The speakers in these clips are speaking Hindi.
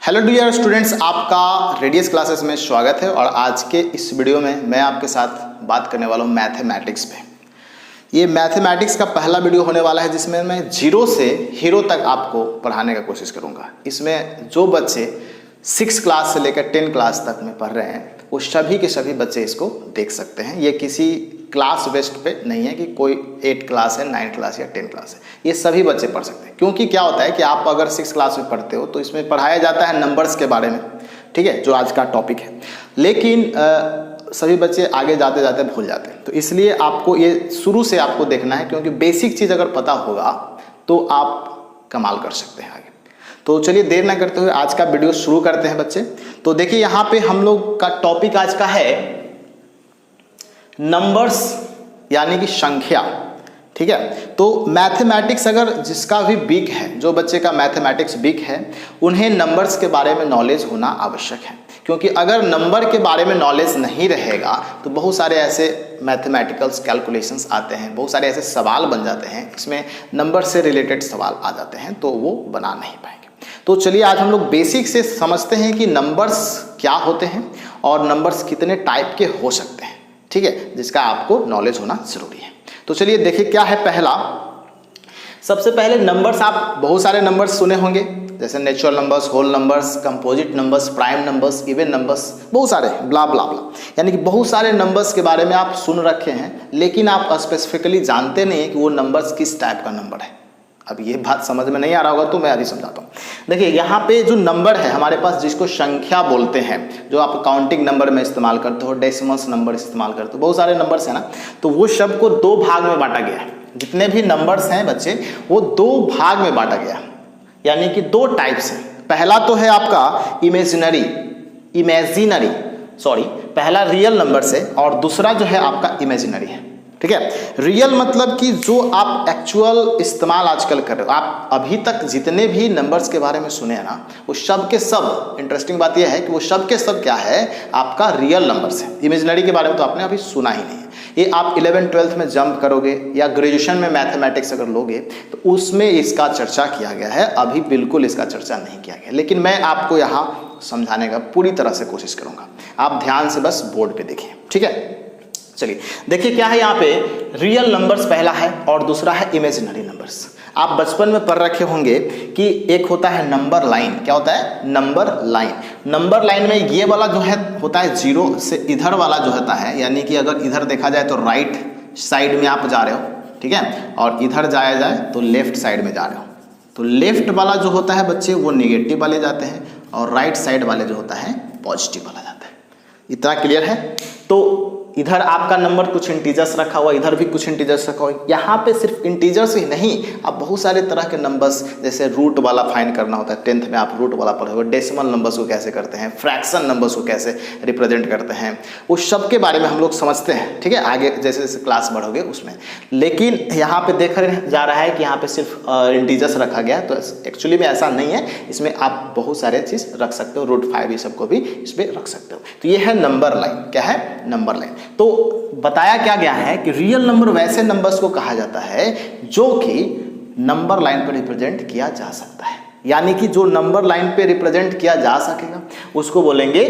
हेलो डियर स्टूडेंट्स, आपका रेडियस क्लासेस में स्वागत है। और आज के इस वीडियो में मैं आपके साथ बात करने वाला हूँ मैथमेटिक्स पे। ये मैथमेटिक्स का पहला वीडियो होने वाला है जिसमें मैं जीरो से हीरो तक आपको पढ़ाने का कोशिश करूँगा। इसमें जो बच्चे 6 क्लास से लेकर 10 क्लास तक में पढ़ रहे हैं वो सभी के सभी बच्चे इसको देख सकते हैं। ये किसी क्लास बेस्ड पे नहीं है कि कोई 8 क्लास है, 9 क्लास या 10 क्लास है, ये सभी बच्चे पढ़ सकते हैं। क्योंकि क्या होता है कि आप अगर 6 क्लास में पढ़ते हो तो इसमें पढ़ाया जाता है नंबर्स के बारे में, ठीक है, जो आज का टॉपिक है। लेकिन सभी बच्चे आगे जाते जाते भूल जाते हैं, तो इसलिए आपको ये शुरू से आपको देखना है, क्योंकि बेसिक चीज़ अगर पता होगा तो आप कमाल कर सकते हैं आगे। तो चलिए देर ना करते हुए आज का वीडियो शुरू करते हैं बच्चे। तो देखिए यहाँ पे हम लोग का टॉपिक आज का है नंबर्स, यानी कि संख्या, ठीक है। तो मैथमेटिक्स अगर जिसका भी वीक है, जो बच्चे का मैथमेटिक्स वीक है, उन्हें नंबर्स के बारे में नॉलेज होना आवश्यक है। क्योंकि अगर नंबर के बारे में नॉलेज नहीं रहेगा तो बहुत सारे ऐसे मैथमेटिकल्स कैलकुलेशंस आते हैं, बहुत सारे ऐसे सवाल बन जाते हैं, इसमें नंबर से रिलेटेड सवाल आ जाते हैं, तो वो बना नहीं पाएंगे। तो चलिए आज हम लोग बेसिक से समझते हैं कि नंबर्स क्या होते हैं और नंबर्स कितने टाइप के हो सकते हैं, ठीक है, जिसका आपको नॉलेज होना जरूरी है। तो चलिए देखिए क्या है पहला। सबसे पहले नंबर्स, आप बहुत सारे नंबर्स सुने होंगे, जैसे natural numbers, whole numbers, composite numbers, prime numbers, even numbers, बहुत सारे ब्ला ब्ला ब्ला, यानी कि बहुत सारे नंबर्स के बारे में आप सुन रखे हैं, लेकिन आप स्पेसिफिकली जानते नहीं हैं कि वो नंबर्स किस टाइप का नंबर है। अब ये बात समझ में नहीं आ रहा होगा तो मैं अभी समझाता हूँ। देखिए यहाँ पे जो नंबर है हमारे पास, जिसको संख्या बोलते हैं, जो आप काउंटिंग नंबर में इस्तेमाल करते हो, डेसिमल्स नंबर इस्तेमाल करते हो, बहुत सारे नंबर्स हैं ना, तो वो सब को 2 भाग में बांटा गया है। जितने भी नंबर्स हैं बच्चे, वो 2 भाग में बांटा गया, यानी कि 2 टाइप्स हैं। पहला तो है आपका पहला रियल नंबर्स है और दूसरा जो है आपका इमेजिनरी है, ठीक है। रियल मतलब कि जो आप एक्चुअल इस्तेमाल आजकल कर रहे हो, आप अभी तक जितने भी नंबर्स के बारे में सुने हैं ना, वो सब के सब, इंटरेस्टिंग बात यह है कि वो सब के सब क्या है, आपका रियल नंबर्स है। इमेजिनरी के बारे में तो आपने अभी सुना ही नहीं है। ये आप 11th-12th में जंप करोगे या ग्रेजुएशन में मैथमेटिक्स अगर लोगे तो उसमें इसका चर्चा किया गया है, अभी बिल्कुल इसका चर्चा नहीं किया गया। लेकिन मैं आपको यहाँ समझाने का पूरी तरह से कोशिश करूँगा, आप ध्यान से बस बोर्ड पे देखिए, ठीक है। चलिए देखिए क्या है यहाँ पे, रियल नंबर्स पहला है और दूसरा है इमेजिनरी नंबर्स। आप बचपन में पढ़ रखे होंगे कि एक होता है नंबर लाइन। क्या होता है? Number line. नंबर लाइन में ये वाला जो है होता है 0 से इधर वाला जो होता है, यानी कि अगर इधर देखा जाए तो राइट साइड में आप जा रहे हो, ठीक है, और इधर जाया जाए तो लेफ्ट साइड में जा रहे हो। तो लेफ्ट वाला जो होता है बच्चे वो निगेटिव वाले जाते हैं और राइट साइड वाले जो होता है पॉजिटिव वाला जाता है। इतना क्लियर है? तो इधर आपका नंबर कुछ इंटीजर्स रखा हुआ, इधर भी कुछ इंटीजर्स रखा हुआ। यहाँ पे सिर्फ इंटीजर्स ही नहीं, आप बहुत सारे तरह के नंबर्स, जैसे रूट वाला फाइंड करना होता है, 10th में आप रूट वाला पढ़े हो, डेसिमल नंबर्स को कैसे करते हैं, फ्रैक्शन नंबर्स को कैसे रिप्रेजेंट करते हैं, वो सब के बारे में हम लोग समझते हैं, ठीक है, आगे जैसे जैसे क्लास बढ़ोगे उसमें। लेकिन यहाँ पे देखा जा रहा है कि यहाँ पे सिर्फ इंटीजर्स रखा गया, तो एक्चुअली में ऐसा नहीं है, इसमें आप बहुत सारे चीज़ रख सकते हो, रूट 5 ये सबको भी इसमें रख सकते हो। तो ये है नंबर लाइन। क्या है? Number line. तो बताया क्या गया है कि रियल नंबर वैसे नंबर्स को कहा जाता है जो कि नंबर लाइन पर रिप्रेजेंट किया जा सकता है, यानी कि जो नंबर लाइन पे रिप्रेजेंट किया जा सकेगा उसको बोलेंगे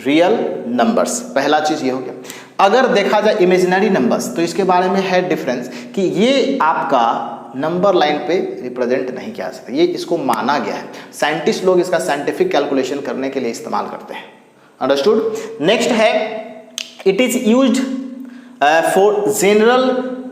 रियल नंबर्स। पहला चीज ये हो गया। अगर देखा जाए इमेजिनरी नंबर्स, तो इसके बारे में है डिफरेंस कि ये आपका नंबर लाइन पे रिप्रेजेंट नहीं किया जा सकता, ये इसको माना गया है। साइंटिस्ट लोग इसका साइंटिफिक कैलकुलेशन करने के लिए इस्तेमाल करते हैं। अंडरस्टूड? नेक्स्ट है it is used for general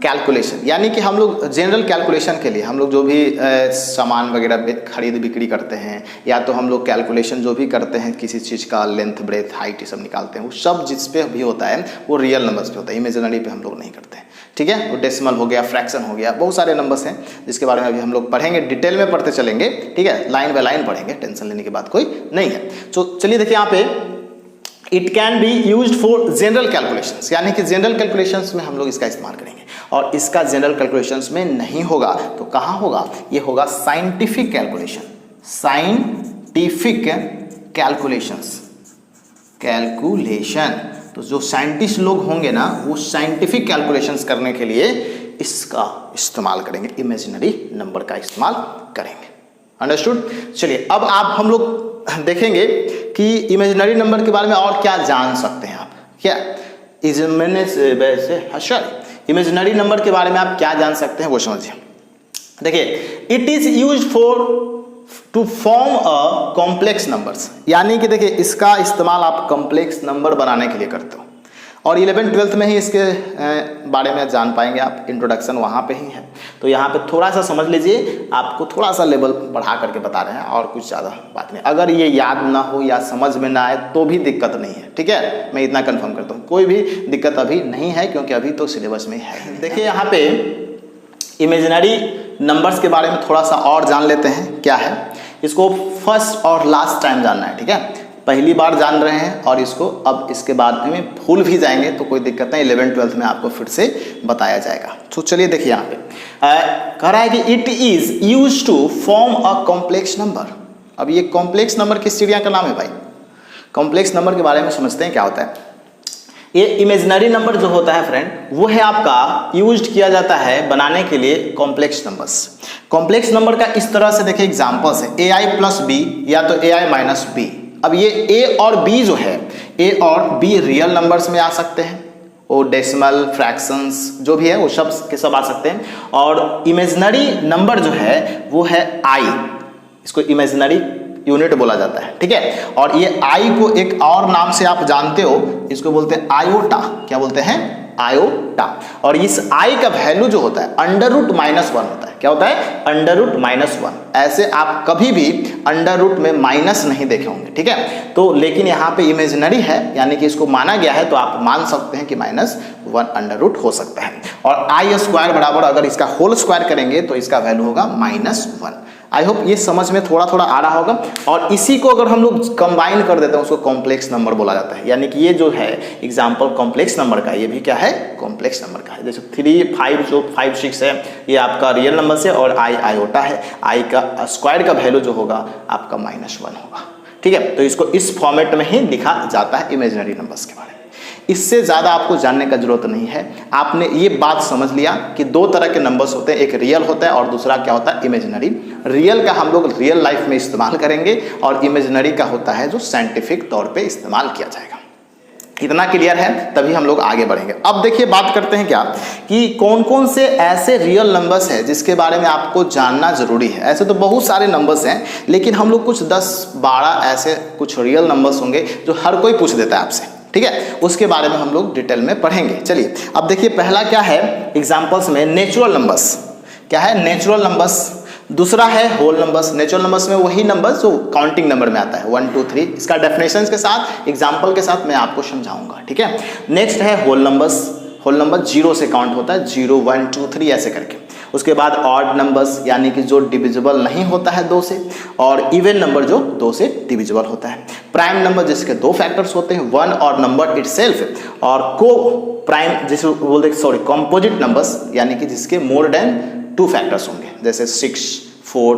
calculation, यानी कि हम लोग जनरल कैलकुलेशन के लिए, हम लोग जो भी सामान वगैरह खरीद बिक्री करते हैं, या तो हम लोग कैलकुलेशन जो भी करते हैं किसी चीज़ का, लेंथ ब्रेथ हाइट ये सब निकालते हैं, वो सब जिस पे भी होता है वो रियल नंबर्स पे होता है, इमेजिनरी पे हम लोग नहीं करते हैं, ठीक है। वो डेसिमल हो गया, फ्रैक्शन हो गया, बहुत सारे नंबर्स हैं जिसके बारे में अभी हम लोग पढ़ेंगे, डिटेल में पढ़ते चलेंगे, ठीक है, लाइन बाय लाइन पढ़ेंगे, टेंशन लेने की बात कोई नहीं है। तो चलिए देखिए यहाँ पे it can be used for general calculations, यानी कि जनरल कैलकुलेशंस में हम लोग इसका इस्तेमाल करेंगे। और इसका जनरल कैलकुलेशंस में नहीं होगा तो कहाँ होगा? ये होगा साइंटिफिक कैलकुलेशन। Scientific calculation. तो जो साइंटिस्ट लोग होंगे ना, वो साइंटिफिक कैलकुलेशंस करने के लिए इसका इस्तेमाल करेंगे, इमेजिनरी नंबर का इस्तेमाल करेंगे। अंडरस्टूड? चलिए अब आप हम लोग देखेंगे कि इमेजिनरी नंबर के बारे में और क्या जान सकते हैं आप। क्या इमेजिनरी नंबर के बारे में आप क्या जान सकते हैं वो समझिए। देखिए, it is use for to form a complex numbers, यानी कि देखिए इसका इस्तेमाल आप कॉम्प्लेक्स नंबर बनाने के लिए करते हो, और 11th-12th में ही इसके बारे में जान पाएंगे आप, इंट्रोडक्शन वहाँ पे ही है। तो यहाँ पे थोड़ा सा समझ लीजिए, आपको थोड़ा सा लेवल बढ़ा करके बता रहे हैं और कुछ ज़्यादा बात नहीं। अगर ये याद ना हो या समझ में ना आए तो भी दिक्कत नहीं है, ठीक है, मैं इतना कंफर्म करता हूँ, कोई भी दिक्कत अभी नहीं है क्योंकि अभी तो सिलेबस में है। देखिए यहाँ पे इमेजिनरी नंबर्स के बारे में थोड़ा सा और जान लेते हैं। क्या है, इसको फर्स्ट और लास्ट टाइम जानना है, ठीक है, पहली बार जान रहे हैं और इसको अब इसके बाद में भूल भी जाएंगे तो कोई दिक्कत नहीं, 11th-12th में आपको फिर से बताया जाएगा। तो चलिए देखिए यहाँ पे कह रहा है कि it is use to form a complex number. अब ये कॉम्प्लेक्स नंबर किस चिड़िया का नाम है भाई? कॉम्प्लेक्स नंबर के बारे में समझते हैं क्या होता है। ये इमेजिनरी नंबर जो होता है फ्रेंड, वो है आपका यूज किया जाता है बनाने के लिए कॉम्प्लेक्स नंबर्स। कॉम्प्लेक्स नंबर का इस तरह से देखिए एग्जांपल्स है, ai+b या तो ai-b। अब ये a और b जो है, a और b रियल नंबर्स में आ सकते हैं, वो डेसिमल फ्रैक्शंस जो भी है वो सब के सब आ सकते हैं। और इमेजिनरी नंबर जो है वो है i, इसको इमेजिनरी यूनिट बोला जाता है, ठीक है। और ये i को एक और नाम से आप जानते हो, इसको बोलते हैं आयोटा। क्या बोलते हैं? आयोटा। और इस i का वैल्यू जो होता है √-1 होता है। क्या होता है? √-1। ऐसे आप कभी भी अंडर रूट में माइनस नहीं देखे होंगे, ठीक है। तो लेकिन यहाँ पे इमेजिनरी है, यानी कि इसको माना गया है, तो आप मान सकते हैं कि -1 अंडर रूट हो सकता है। और i² बराबर अगर इसका होल स्क्वायर करेंगे तो इसका वैल्यू होगा -1। आई होप ये समझ में थोड़ा थोड़ा आ रहा होगा। और इसी को अगर हम लोग कंबाइन कर देते हैं उसको कॉम्प्लेक्स नंबर बोला जाता है। यानी कि ये जो है एग्जाम्पल कॉम्प्लेक्स नंबर का, ये भी क्या है? कॉम्प्लेक्स नंबर का है। जैसे 3, 5 जो 5, 6 है ये आपका रियल नंबर से, और i आयोटा है, i का स्क्वायर का वैल्यू जो होगा आपका -1 होगा, ठीक है। तो इसको इस फॉर्मेट में ही लिखा जाता है इमेजिनरी नंबर्स के बारे में। इससे ज़्यादा आपको जानने का जरूरत नहीं है। आपने ये बात समझ लिया कि दो तरह के नंबर्स होते हैं, एक रियल होता है और दूसरा क्या होता है? इमेजिनरी। रियल का हम लोग रियल लाइफ में इस्तेमाल करेंगे और इमेजिनरी का होता है जो साइंटिफिक तौर पे इस्तेमाल किया जाएगा। इतना क्लियर है, तभी हम लोग आगे बढ़ेंगे। अब देखिए बात करते हैं क्या कि कौन कौन से ऐसे रियल नंबर्स हैं जिसके बारे में आपको जानना जरूरी है। ऐसे तो बहुत सारे नंबर्स हैं, लेकिन हम लोग कुछ 10-12 ऐसे कुछ रियल नंबर्स होंगे जो हर कोई पूछ देता है आपसे, ठीक है। उसके बारे में हम लोग डिटेल में पढ़ेंगे। चलिए अब देखिए, पहला क्या है एग्जाम्पल्स में? Natural numbers. क्या है? Natural numbers. दूसरा है होल नंबर्स। नेचुरल नंबर्स में वही नंबर जो काउंटिंग नंबर में आता है, 1, 2, 3। इसका डेफिनेशंस के साथ एग्जाम्पल के साथ मैं आपको समझाऊंगा, ठीक है। नेक्स्ट है होल नंबर्स। होल नंबर 0 से काउंट होता है, 0, 1, 2, 3 ऐसे करके। उसके बाद ऑड नंबर्स, यानी कि जो डिविजिबल नहीं होता है 2 से, और इवन नंबर जो 2 से डिविजिबल होता है। प्राइम नंबर जिसके 2 फैक्टर्स होते हैं, 1 और नंबर इटसेल्फ, और को प्राइम जिसे बोलते कंपोजिट नंबर्स, यानी कि जिसके मोर देन 2 फैक्टर्स होंगे, जैसे 6, 4,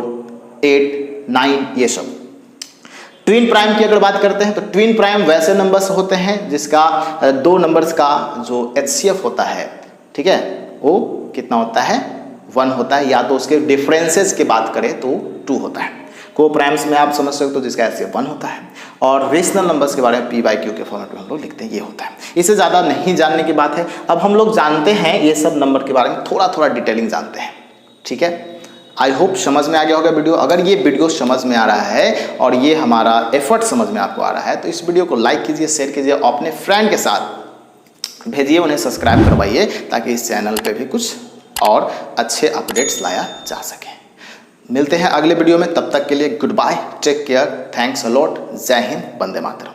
8, 9 ये सब। ट्विन प्राइम की अगर बात करते हैं तो ट्विन प्राइम वैसे नंबर्स होते हैं जिसका 2 नंबर्स का जो HCF होता है, ठीक है, वो कितना होता है? 1 होता है, या तो उसके डिफरेंसेस की बात करें तो 2 होता है। को प्राइम्स में आप समझ सकते हो तो जिसका HCF 1 होता है। और रेशनल नंबर्स के बारे में P/Q के फॉर्मेट में हम लोग लिखते हैं, ये होता है। इससे ज़्यादा नहीं जानने की बात है। अब हम लोग जानते हैं ये सब नंबर के बारे में, थोड़ा थोड़ा डिटेलिंग जानते हैं, ठीक है। आई होप समझ में आ गया होगा वीडियो। अगर ये वीडियो समझ में आ रहा है और ये हमारा एफर्ट समझ में आपको आ रहा है तो इस वीडियो को लाइक कीजिए, शेयर कीजिए, अपने फ्रेंड के साथ भेजिए, उन्हें सब्सक्राइब करवाइए, ताकि इस चैनल पे भी कुछ और अच्छे अपडेट्स लाया जा सके। मिलते हैं अगले वीडियो में, तब तक के लिए good bye, take care, thanks a lot, जय हिंद, वंदे मातरम।